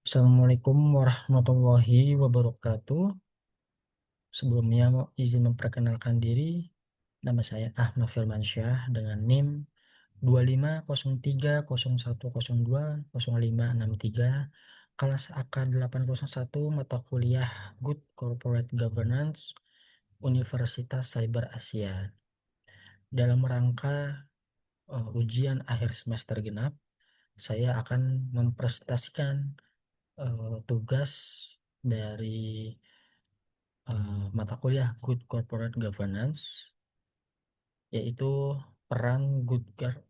Assalamualaikum warahmatullahi wabarakatuh. Sebelumnya mau izin memperkenalkan diri. Nama saya Ahmad Firmansyah dengan NIM 250301020563, kelas AK 801, mata kuliah Good Corporate Governance, Universitas Cyber Asia. Dalam rangka ujian akhir semester genap, saya akan mempresentasikan tugas dari mata kuliah Good Corporate Governance, yaitu peran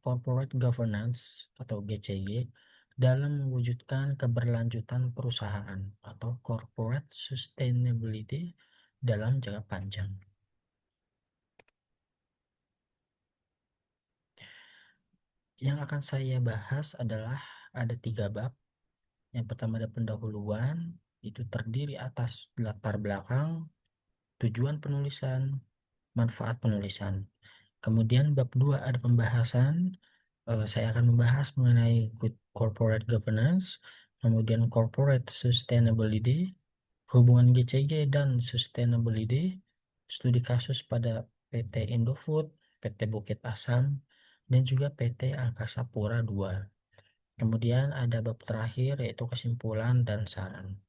Corporate Governance atau GCG dalam mewujudkan keberlanjutan perusahaan atau Corporate Sustainability dalam jangka panjang. Yang akan saya bahas adalah ada 3 bab. Yang pertama ada pendahuluan, itu terdiri atas latar belakang, tujuan penulisan, manfaat penulisan. Kemudian bab 2 ada pembahasan. Saya akan membahas mengenai good corporate governance, kemudian corporate sustainability, hubungan GCG dan sustainability, studi kasus pada PT Indofood, PT Bukit Asam, dan juga PT Angkasa Pura II. Kemudian ada bab terakhir yaitu kesimpulan dan saran.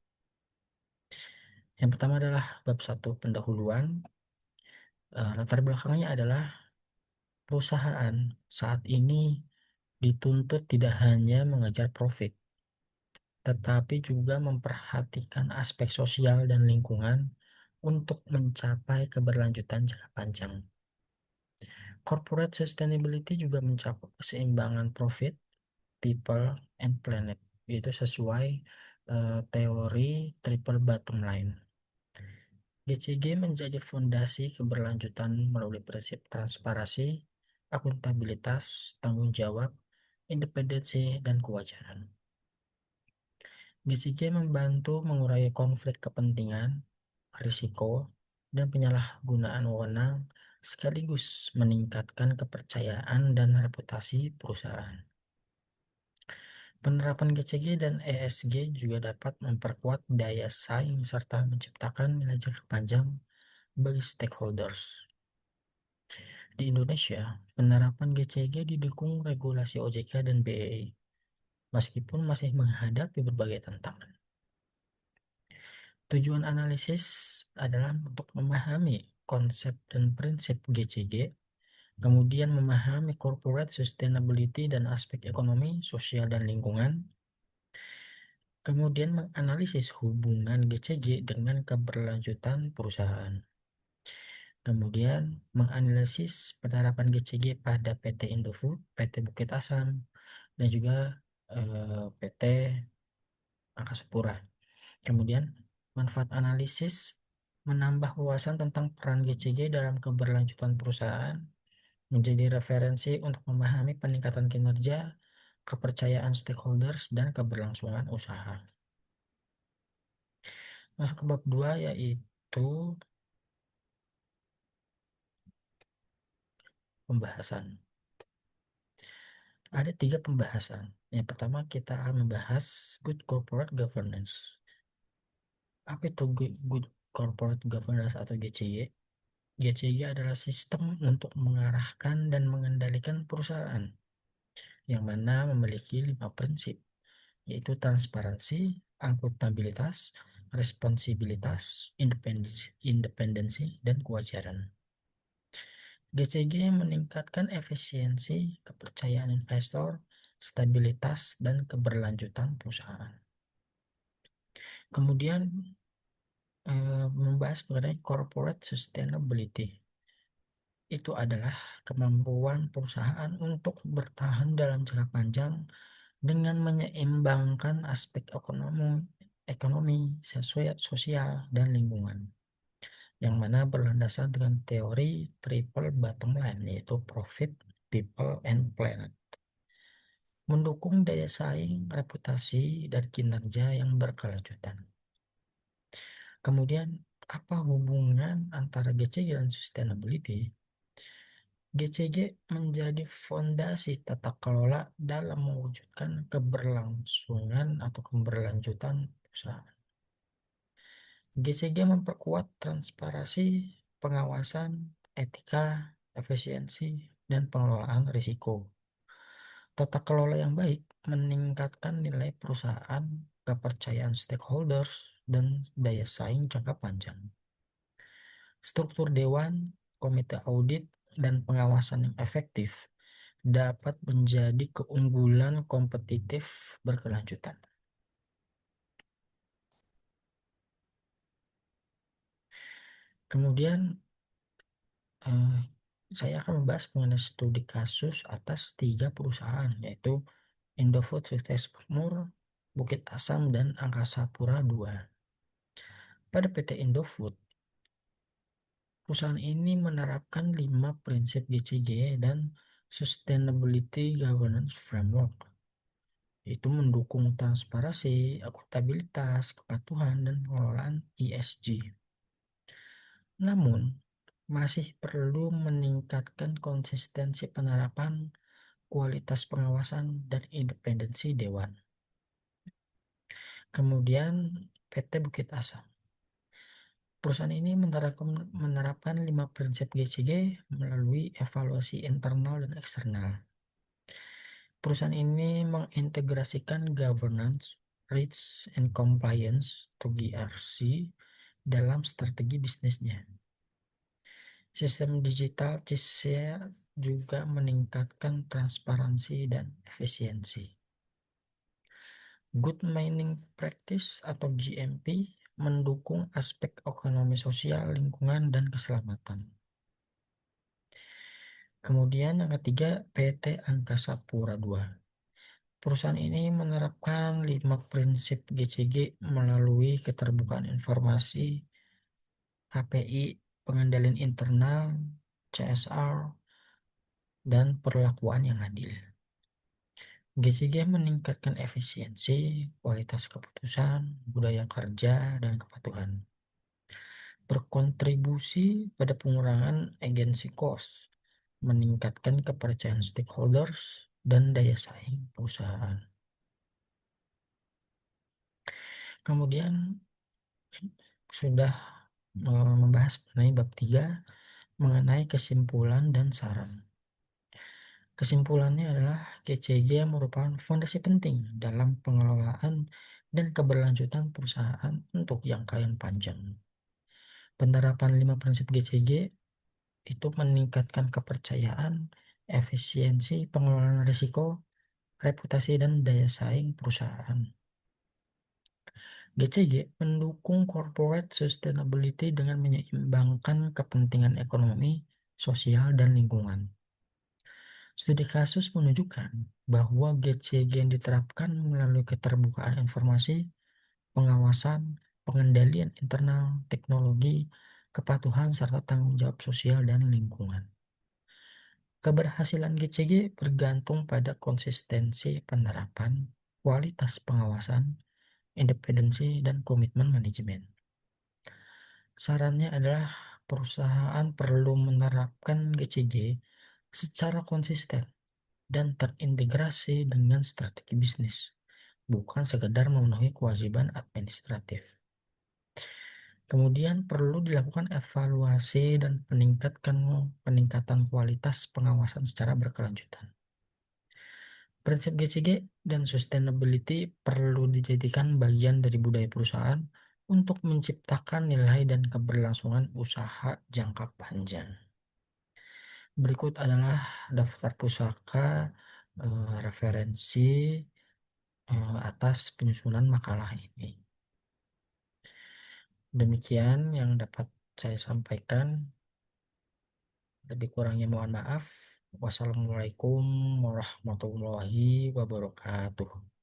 Yang pertama adalah bab 1 pendahuluan. Latar belakangnya adalah perusahaan saat ini dituntut tidak hanya mengejar profit, tetapi juga memperhatikan aspek sosial dan lingkungan untuk mencapai keberlanjutan jangka panjang. Corporate sustainability juga mencakup keseimbangan profit, people, and planet, yaitu sesuai teori triple bottom line. GCG menjadi fondasi keberlanjutan melalui prinsip transparansi, akuntabilitas, tanggung jawab, independensi, dan kewajaran. GCG membantu mengurangi konflik kepentingan, risiko, dan penyalahgunaan wewenang, sekaligus meningkatkan kepercayaan dan reputasi perusahaan. Penerapan GCG dan ESG juga dapat memperkuat daya saing serta menciptakan nilai jangka panjang bagi stakeholders. Di Indonesia, penerapan GCG didukung regulasi OJK dan BEI, meskipun masih menghadapi berbagai tantangan. Tujuan analisis adalah untuk memahami konsep dan prinsip GCG, kemudian memahami corporate sustainability dan aspek ekonomi, sosial, dan lingkungan, kemudian menganalisis hubungan GCG dengan keberlanjutan perusahaan, kemudian menganalisis penerapan GCG pada PT Indofood, PT Bukit Asam, dan juga PT Angkasa Pura. Kemudian manfaat analisis menambah wawasan tentang peran GCG dalam keberlanjutan perusahaan, menjadi referensi untuk memahami peningkatan kinerja, kepercayaan stakeholders, dan keberlangsungan usaha. Masuk ke bab 2 yaitu pembahasan. Ada 3 pembahasan. Yang pertama kita akan membahas good corporate governance. Apa itu good corporate governance atau GCG? GCG adalah sistem untuk mengarahkan dan mengendalikan perusahaan yang mana memiliki 5 prinsip, yaitu transparansi, akuntabilitas, responsibilitas, independensi, dan kewajaran. GCG meningkatkan efisiensi, kepercayaan investor, stabilitas, dan keberlanjutan perusahaan. Kemudian membahas mengenai corporate sustainability. Itu adalah kemampuan perusahaan untuk bertahan dalam jangka panjang dengan menyeimbangkan aspek ekonomi, sosial, dan lingkungan, yang mana berlandasan dengan teori triple bottom line, yaitu profit, people, and planet. Mendukung daya saing, reputasi, dan kinerja yang berkelanjutan. Kemudian, apa hubungan antara GCG dan sustainability? GCG menjadi fondasi tata kelola dalam mewujudkan keberlangsungan atau keberlanjutan perusahaan. GCG memperkuat transparansi, pengawasan, etika, efisiensi, dan pengelolaan risiko. Tata kelola yang baik meningkatkan nilai perusahaan, kepercayaan stakeholders, dan daya saing jangka panjang. Struktur dewan, komite audit, dan pengawasan yang efektif dapat menjadi keunggulan kompetitif berkelanjutan. Kemudian eh, saya akan membahas mengenai studi kasus atas 3 perusahaan, yaitu Indofood Sukses Makmur, Bukit Asam, dan Angkasa Pura II. Pada PT Indofood, perusahaan ini menerapkan 5 prinsip GCG dan Sustainability Governance Framework, yaitu mendukung transparansi, akuntabilitas, kepatuhan, dan pengelolaan ESG. Namun, masih perlu meningkatkan konsistensi penerapan, kualitas pengawasan, dan independensi dewan. Kemudian, PT Bukit Asam. Perusahaan ini menerapkan 5 prinsip GCG melalui evaluasi internal dan eksternal. Perusahaan ini mengintegrasikan governance, risk, and compliance atau GRC dalam strategi bisnisnya. Sistem digital CISA juga meningkatkan transparansi dan efisiensi. Good Mining Practice atau GMP mendukung aspek ekonomi sosial, lingkungan, dan keselamatan. Kemudian yang ketiga, PT Angkasa Pura II. Perusahaan ini menerapkan 5 prinsip GCG melalui keterbukaan informasi, KPI, pengendalian internal, CSR, dan perlakuan yang adil. GCG meningkatkan efisiensi, kualitas keputusan, budaya kerja, dan kepatuhan. Berkontribusi pada pengurangan agency cost, meningkatkan kepercayaan stakeholders, dan daya saing perusahaan. Kemudian sudah membahas mengenai bab 3 mengenai kesimpulan dan saran. Kesimpulannya adalah GCG merupakan fondasi penting dalam pengelolaan dan keberlanjutan perusahaan untuk jangka yang panjang. Penerapan 5 prinsip GCG itu meningkatkan kepercayaan, efisiensi, pengelolaan risiko, reputasi, dan daya saing perusahaan. GCG mendukung corporate sustainability dengan menyeimbangkan kepentingan ekonomi, sosial, dan lingkungan. Studi kasus menunjukkan bahwa GCG yang diterapkan melalui keterbukaan informasi, pengawasan, pengendalian internal, teknologi, kepatuhan, serta tanggung jawab sosial dan lingkungan. Keberhasilan GCG bergantung pada konsistensi penerapan, kualitas pengawasan, independensi, dan komitmen manajemen. Sarannya adalah perusahaan perlu menerapkan GCG secara konsisten dan terintegrasi dengan strategi bisnis, bukan sekedar memenuhi kewajiban administratif. Kemudian perlu dilakukan evaluasi dan peningkatan kualitas pengawasan secara berkelanjutan. Prinsip GCG dan sustainability perlu dijadikan bagian dari budaya perusahaan untuk menciptakan nilai dan keberlangsungan usaha jangka panjang. Berikut adalah daftar pusaka referensi atas penyusunan makalah ini. Demikian yang dapat saya sampaikan. Lebih kurangnya mohon maaf. Wassalamualaikum warahmatullahi wabarakatuh.